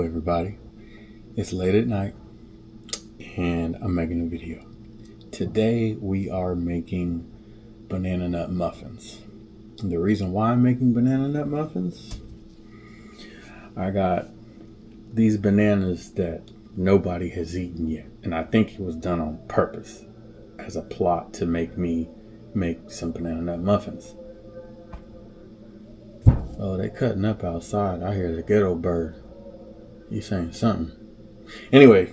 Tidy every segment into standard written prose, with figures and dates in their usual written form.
everybody. It's late at night and I'm making a video. Today we are making banana nut muffins. And the reason why I'm making banana nut muffins, I got these bananas that nobody has eaten yet. And I think it was done on purpose as a plot to make me make some banana nut muffins. Oh, they cutting up outside. I hear the ghetto bird. He's saying something. Anyway,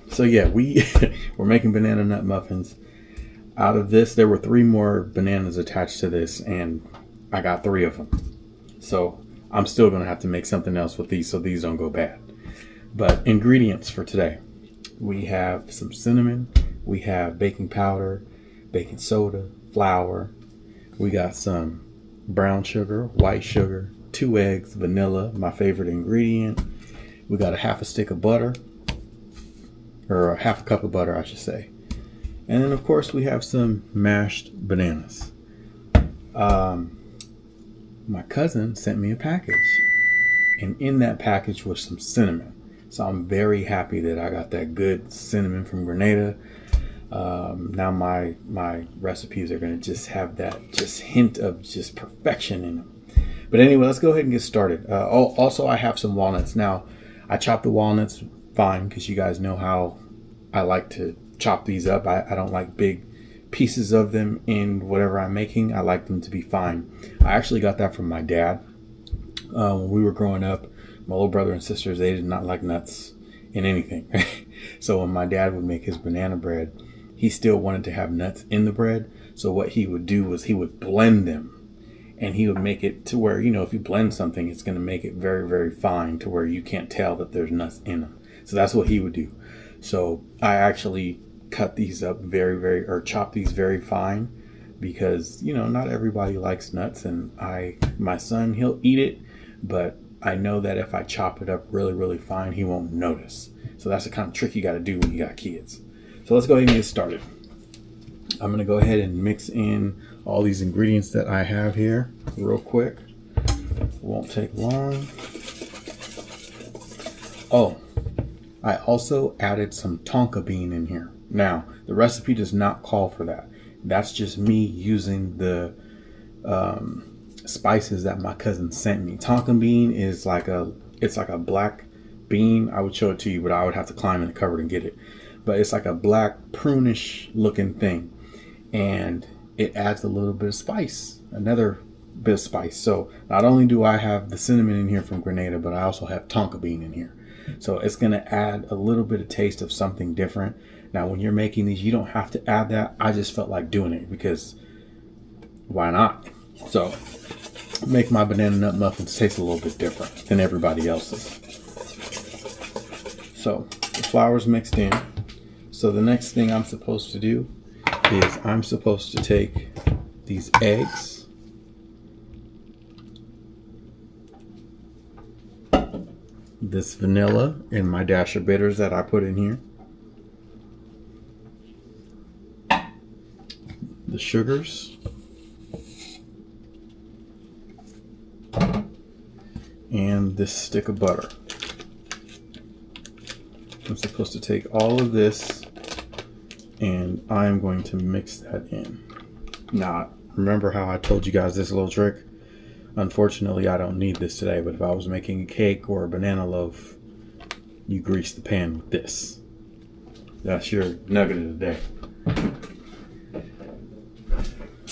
so yeah, we're making banana nut muffins. Out of this, there were 3 more bananas attached to this, and I got 3 of them. So I'm still gonna have to make something else with these so these don't go bad. But ingredients for today. We have some cinnamon, we have baking powder, baking soda, flour. We got some brown sugar, white sugar, 2 eggs, vanilla, my favorite ingredient. We got a half a stick of butter, or a half a cup of butter, I should say. And then of course we have some mashed bananas. My cousin sent me a package, and in that package was some cinnamon. So I'm very happy that I got that good cinnamon from Grenada. Now my recipes are going to just have that hint of just perfection in them. But anyway, let's go ahead and get started. Also, I have some walnuts. Now, I chop the walnuts fine because you guys know how I like to chop these up. I don't like big pieces of them in whatever I'm making. I like them to be fine. I actually got that from my dad. When we were growing up, my little brother and sisters, they did not like nuts in anything. So when my dad would make his banana bread, he still wanted to have nuts in the bread. So what he would do was he would blend them, and he would make it to where, you know, if you blend something, it's going to make it very, very fine to where you can't tell that there's nuts in them. So that's what he would do. So I actually cut these up or chop these very fine because, you know, not everybody likes nuts, and my son, he'll eat it, but I know that if I chop it up really, really fine, he won't notice. So that's the kind of trick you got to do when you got kids. So let's go ahead and get started. I'm going to go ahead and mix in all these ingredients that I have here real quick. It won't take long. Oh, I also added some tonka bean in here. Now, the recipe does not call for that. That's just me using the spices that my cousin sent me. Tonka bean is like it's like a black bean. I would show it to you, but I would have to climb in the cupboard and get it. But it's like a black prunish looking thing, and it adds a little bit of spice, another bit of spice. So not only do I have the cinnamon in here from Grenada, but I also have tonka bean in here. So it's going to add a little bit of taste of something different. Now, when you're making these, you don't have to add that. I just felt like doing it because why not? So make my banana nut muffins taste a little bit different than everybody else's. So the flour's mixed in. So the next thing I'm supposed to do is I'm supposed to take these eggs, this vanilla, and my dash of bitters that I put in here, the sugars, and this stick of butter. I'm supposed to take all of this and I'm going to mix that in. Now, remember how I told you guys this little trick? Unfortunately, I don't need this today, but if I was making a cake or a banana loaf, you grease the pan with this. That's your nugget of the day.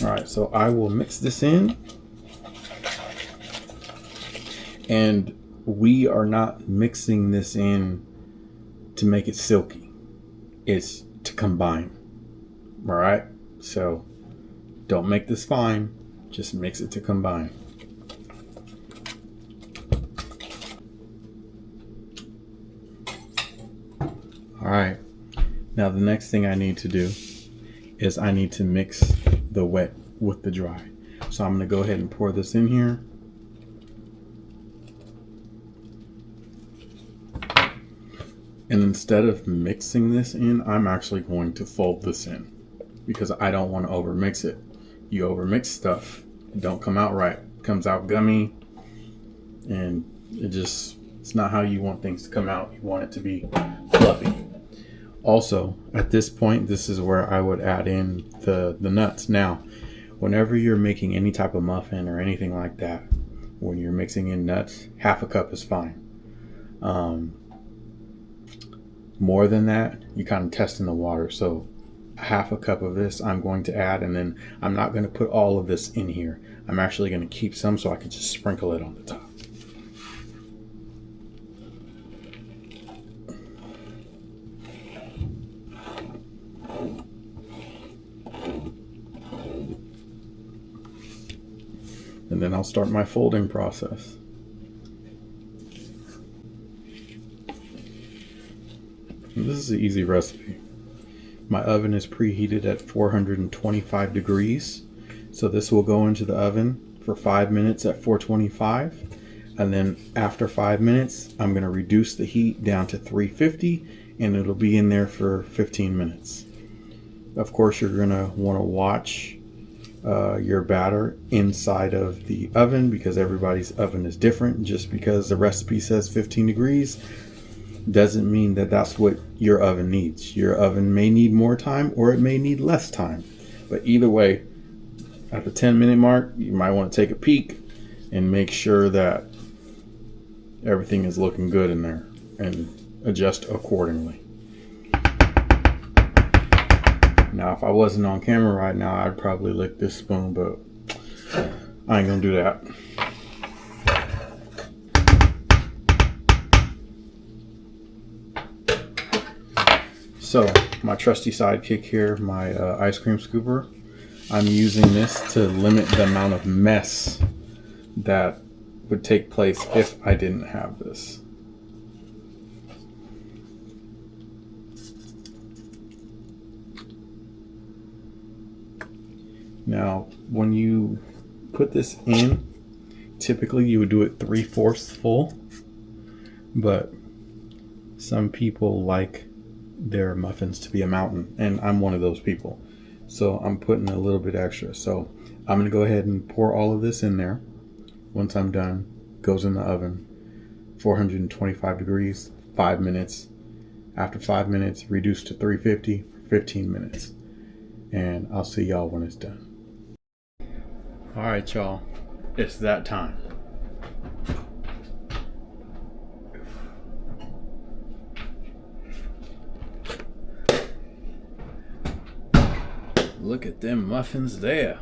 All right, so I will mix this in. And we are not mixing this in to make it silky. It's to combine. All right, so don't make this fine, just mix it to combine. All right, now the next thing I need to do is I need to mix the wet with the dry. So I'm going to go ahead and pour this in here. And instead of mixing this in, I'm actually going to fold this in because I don't want to overmix it. You overmix stuff, it don't come out right. It comes out gummy, and it just It's not how you want things to come out. You want it to be fluffy. Also, at this point, this is where I would add in the nuts. Now, whenever you're making any type of muffin or anything like that, when you're mixing in nuts, half a cup is fine. More than that, you kind of test in the water. So half a cup of this I'm going to add, and then I'm not going to put all of this in here. I'm actually going to keep some so I can just sprinkle it on the top. And then I'll start my folding process. And this is an easy recipe. My oven is preheated at 425 degrees. So this will go into the oven for 5 minutes at 425. And then after 5 minutes, I'm going to reduce the heat down to 350, and it'll be in there for 15 minutes. Of course, you're going to want to watch your batter inside of the oven, because everybody's oven is different. Just because the recipe says 15 degrees doesn't mean that that's what your oven needs. Your oven may need more time, or it may need less time. But either way, at the 10-minute mark, you might want to take a peek and make sure that everything is looking good in there, and adjust accordingly. Now, if I wasn't on camera right now, I'd probably lick this spoon, but I ain't gonna do that. So, my trusty sidekick here, my ice cream scooper, I'm using this to limit the amount of mess that would take place if I didn't have this. Now, when you put this in, typically you would do it 3/4 full, but some people like their muffins to be a mountain, and I'm one of those people. So I'm putting a little bit extra. So I'm going to go ahead and pour all of this in there. Once I'm done, goes in the oven, 425 degrees, 5 minutes. After 5 minutes, reduced to 350, 15 minutes. And I'll see y'all when it's done. All right, y'all, it's that time. Look at them muffins there.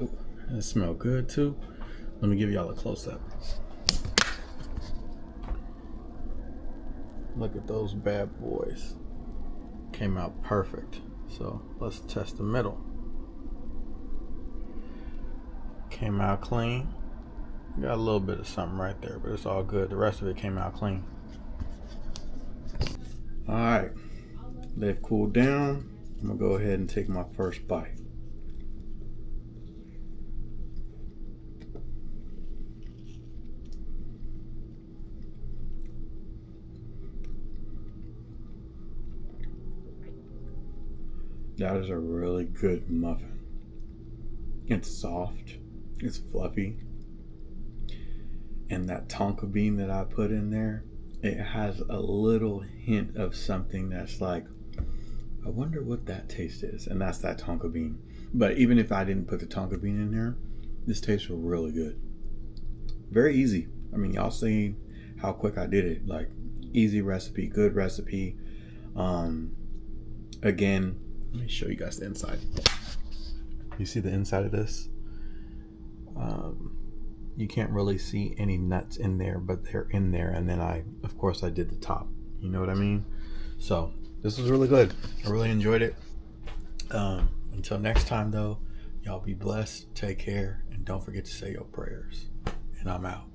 Ooh, they smell good too. Let me give y'all a close-up. Look at those bad boys. Came out perfect. So let's test the middle. Came out clean. Got a little bit of something right there, but it's all good. The rest of it came out clean. All right, they've cooled down. I'm gonna go ahead and take my first bite. That is a really good muffin. It's soft, it's fluffy, and that tonka bean that I put in there, it has a little hint of something that's like, I wonder what that taste is, and that's that tonka bean. But even if I didn't put the tonka bean in there, this tastes really good. Very easy. I mean, y'all seen how quick I did it. Like, easy recipe, good recipe. Again, let me show you guys the inside. You see the inside of this? You can't really see any nuts in there, but they're in there. And then of course I did the top. You know what I mean? So this was really good. I really enjoyed it. Until next time though, y'all be blessed, take care, and don't forget to say your prayers. And I'm out.